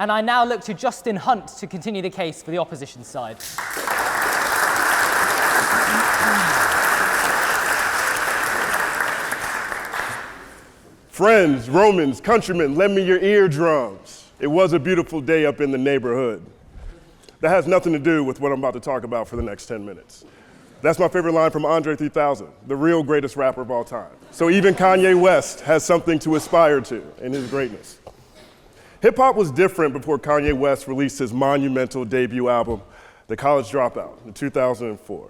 And I now look to Justin Hunt to continue the case for the opposition side. Friends, Romans, countrymen, lend me your eardrums. It was a beautiful day up in the neighborhood. That has nothing to do with what I'm about to talk about for the next 10 minutes. That's my favorite line from Andre 3000, the real greatest rapper of all time. So even Kanye West has something to aspire to in his greatness. Hip-hop was different before Kanye West released his monumental debut album, The College Dropout, in 2004.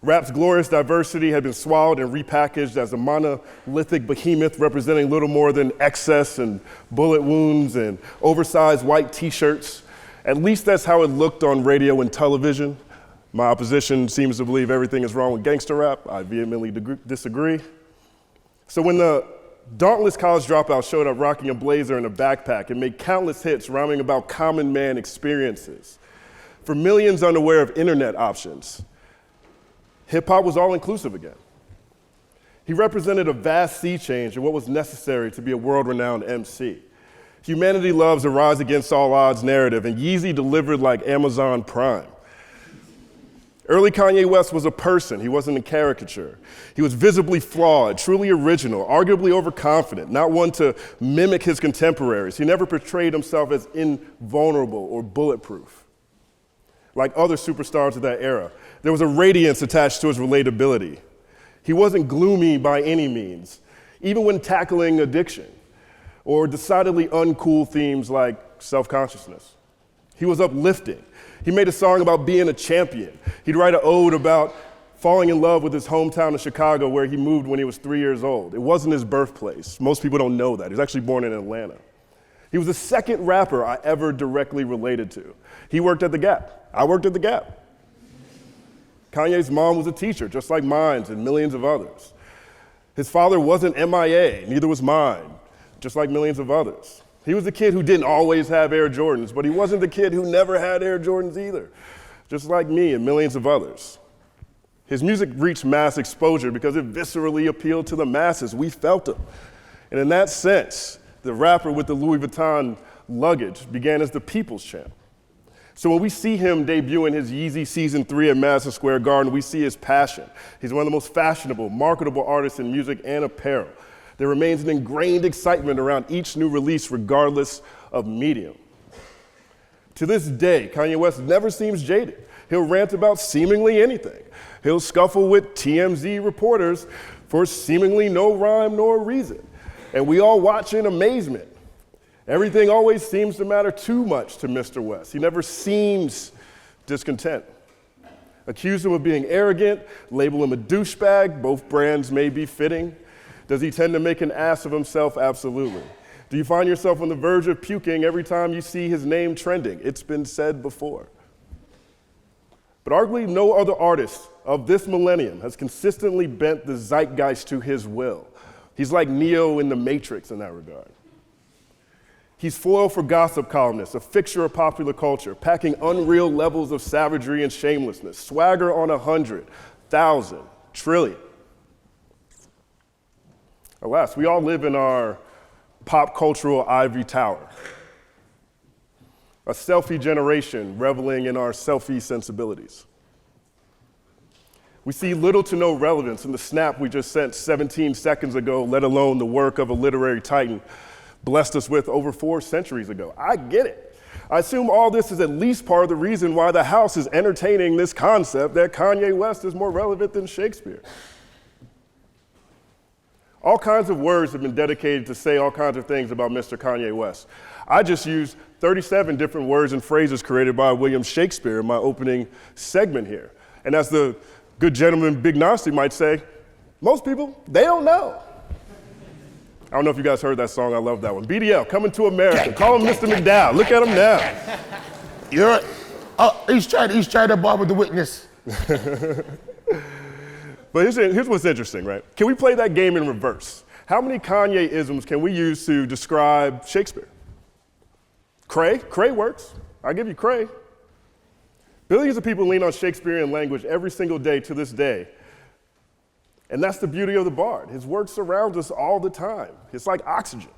Rap's glorious diversity had been swallowed and repackaged as a monolithic behemoth representing little more than excess and bullet wounds and oversized white t-shirts. At least that's how it looked on radio and television. My opposition seems to believe everything is wrong with gangster rap. I vehemently disagree. So when the dauntless college dropout showed up rocking a blazer and a backpack and made countless hits rhyming about common man experiences, for millions unaware of internet options, hip-hop was all-inclusive again. He represented a vast sea change in what was necessary to be a world-renowned MC. Humanity loves a rise against all odds narrative, and Yeezy delivered like Amazon Prime. Early Kanye West was a person, he wasn't a caricature. He was visibly flawed, truly original, arguably overconfident, not one to mimic his contemporaries. He never portrayed himself as invulnerable or bulletproof. Like other superstars of that era, there was a radiance attached to his relatability. He wasn't gloomy by any means, even when tackling addiction or decidedly uncool themes like self-consciousness. He was uplifting. He made a song about being a champion. He'd write an ode about falling in love with his hometown of Chicago where he moved when he was 3 years old. It wasn't his birthplace. Most people don't know that. He was actually born in Atlanta. He was the second rapper I ever directly related to. He worked at The Gap. I worked at The Gap. Kanye's mom was a teacher, just like mine and millions of others. His father wasn't MIA, neither was mine, just like millions of others. He was the kid who didn't always have Air Jordans, but he wasn't the kid who never had Air Jordans either, just like me and millions of others. His music reached mass exposure because it viscerally appealed to the masses. We felt him. And in that sense, the rapper with the Louis Vuitton luggage began as the people's champ. So when we see him debut in his Yeezy Season 3 at Madison Square Garden, we see his passion. He's one of the most fashionable, marketable artists in music and apparel. There remains an ingrained excitement around each new release regardless of medium. To this day, Kanye West never seems jaded. He'll rant about seemingly anything. He'll scuffle with TMZ reporters for seemingly no rhyme nor reason. And we all watch in amazement. Everything always seems to matter too much to Mr. West. He never seems discontent. Accuse him of being arrogant, label him a douchebag, both brands may be fitting. Does he tend to make an ass of himself? Absolutely. Do you find yourself on the verge of puking every time you see his name trending? It's been said before. But arguably no other artist of this millennium has consistently bent the zeitgeist to his will. He's like Neo in the Matrix in that regard. He's foil for gossip columnists, a fixture of popular culture, packing unreal levels of savagery and shamelessness, swagger on 100, 1,000, trillion. Alas, we all live in our pop cultural ivory tower, a selfie generation reveling in our selfie sensibilities. We see little to no relevance in the snap we just sent 17 seconds ago, let alone the work of a literary titan blessed us with over 4 centuries ago. I get it. I assume all this is at least part of the reason why the House is entertaining this concept that Kanye West is more relevant than Shakespeare. All kinds of words have been dedicated to say all kinds of things about Mr. Kanye West. I just used 37 different words and phrases created by William Shakespeare in my opening segment here. And as the good gentleman Big Nasty might say, most people, they don't know. I don't know if you guys heard that song. I love that one. BDL, Coming to America. Call him Mr. McDowell. Look at him now. You're right. Oh, he's trying to bar with the witness. But here's what's interesting, right? Can we play that game in reverse? How many Kanye-isms can we use to describe Shakespeare? Cray works. I'll give you cray. Billions of people lean on Shakespearean language every single day to this day. And that's the beauty of the bard. His work surrounds us all the time. It's like oxygen.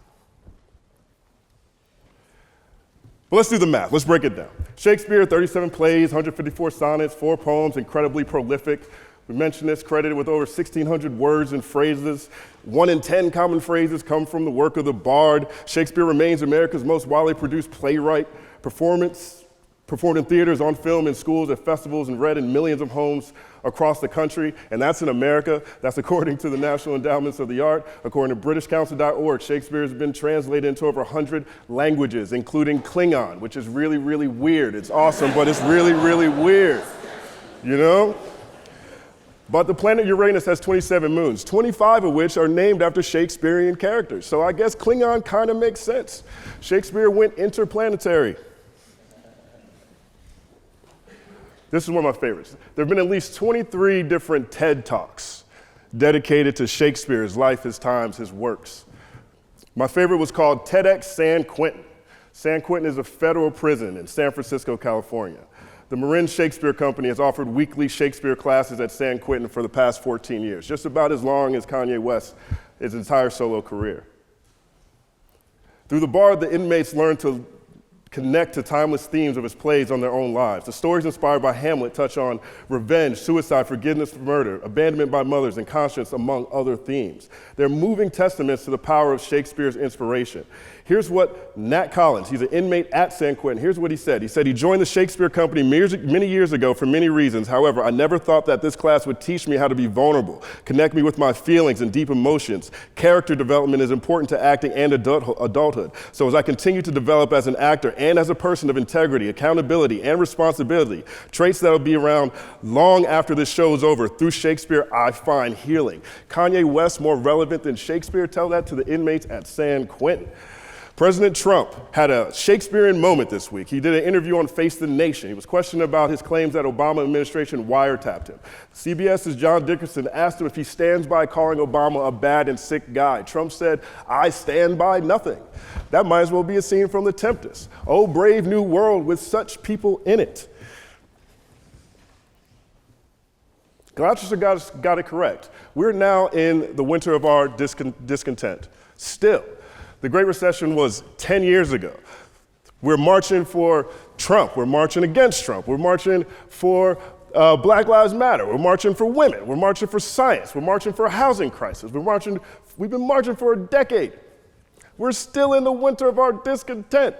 Well, let's do the math. Let's break it down. Shakespeare, 37 plays, 154 sonnets, 4 poems, incredibly prolific. We mentioned this, credited with over 1,600 words and phrases. 1 in 10 common phrases come from the work of the bard. Shakespeare remains America's most widely produced playwright. Performed in theaters, on film, in schools, at festivals, and read in millions of homes across the country. And that's in America. That's according to the National Endowments of the Arts. According to BritishCouncil.org, Shakespeare has been translated into over 100 languages, including Klingon, which is really, really weird. It's awesome, but it's really, really weird, you know? But the planet Uranus has 27 moons, 25 of which are named after Shakespearean characters. So I guess Klingon kind of makes sense. Shakespeare went interplanetary. This is one of my favorites. There have been at least 23 different TED Talks dedicated to Shakespeare, his life, his times, his works. My favorite was called TEDx San Quentin. San Quentin is a federal prison in San Francisco, California. The Marin Shakespeare Company has offered weekly Shakespeare classes at San Quentin for the past 14 years, just about as long as Kanye West, his entire solo career. Through the bard, the inmates learn to connect to timeless themes of his plays on their own lives. The stories inspired by Hamlet touch on revenge, suicide, forgiveness for murder, abandonment by mothers, and conscience, among other themes. They're moving testaments to the power of Shakespeare's inspiration. Here's what Nat Collins, he's an inmate at San Quentin, here's what he said. He said he joined the Shakespeare Company many years ago for many reasons. However, I never thought that this class would teach me how to be vulnerable, connect me with my feelings and deep emotions. Character development is important to acting and adulthood. So as I continue to develop as an actor and as a person of integrity, accountability, and responsibility, traits that will be around long after this show is over, through Shakespeare, I find healing. Kanye West more relevant than Shakespeare? Tell that to the inmates at San Quentin. President Trump had a Shakespearean moment this week. He did an interview on Face the Nation. He was questioned about his claims that Obama administration wiretapped him. CBS's John Dickerson asked him if he stands by calling Obama a bad and sick guy. Trump said, I stand by nothing. That might as well be a scene from The Tempest. Oh, brave new world with such people in it. Gloucester got it correct. We're now in the winter of our discontent. Still, the Great Recession was 10 years ago. We're marching for Trump. We're marching against Trump. We're marching for Black Lives Matter. We're marching for women. We're marching for science. We're marching for a housing crisis. We've been marching for a decade. We're still in the winter of our discontent.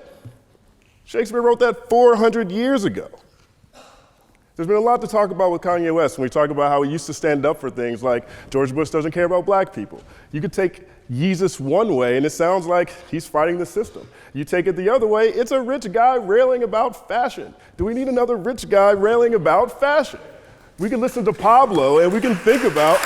Shakespeare wrote that 400 years ago. There's been a lot to talk about with Kanye West when we talk about how he used to stand up for things like George Bush doesn't care about black people. You could take Yeezus one way and it sounds like he's fighting the system. You take it the other way, it's a rich guy railing about fashion. Do we need another rich guy railing about fashion? We can listen to Pablo and we can think about,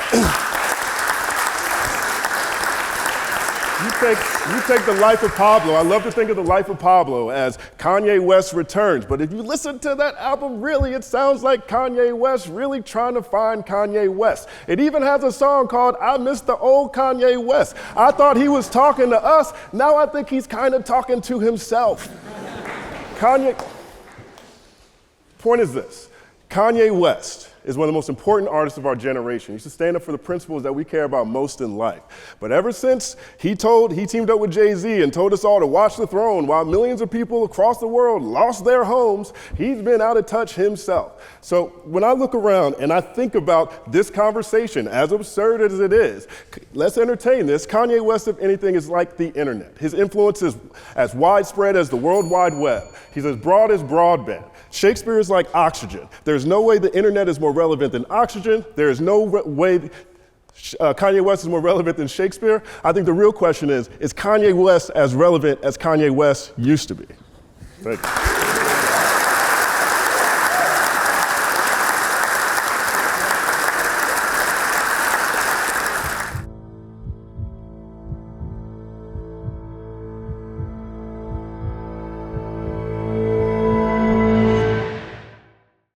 you take the life of Pablo. I love to think of the life of Pablo as Kanye West returns. But if you listen to that album, really, it sounds like Kanye West really trying to find Kanye West. It even has a song called I Miss the Old Kanye West. I thought he was talking to us. Now I think he's kind of talking to himself. Point is this. Kanye West is one of the most important artists of our generation. He used to stand up for the principles that we care about most in life. But ever since he teamed up with Jay-Z and told us all to watch the throne while millions of people across the world lost their homes, he's been out of touch himself. So when I look around and I think about this conversation, as absurd as it is, let's entertain this. Kanye West, if anything, is like the internet. His influence is as widespread as the World Wide Web. He's as broad as broadband. Shakespeare is like oxygen. There's no way the internet is more relevant than oxygen. There is no way Kanye West is more relevant than Shakespeare. I think the real question is Kanye West as relevant as Kanye West used to be? Thank you.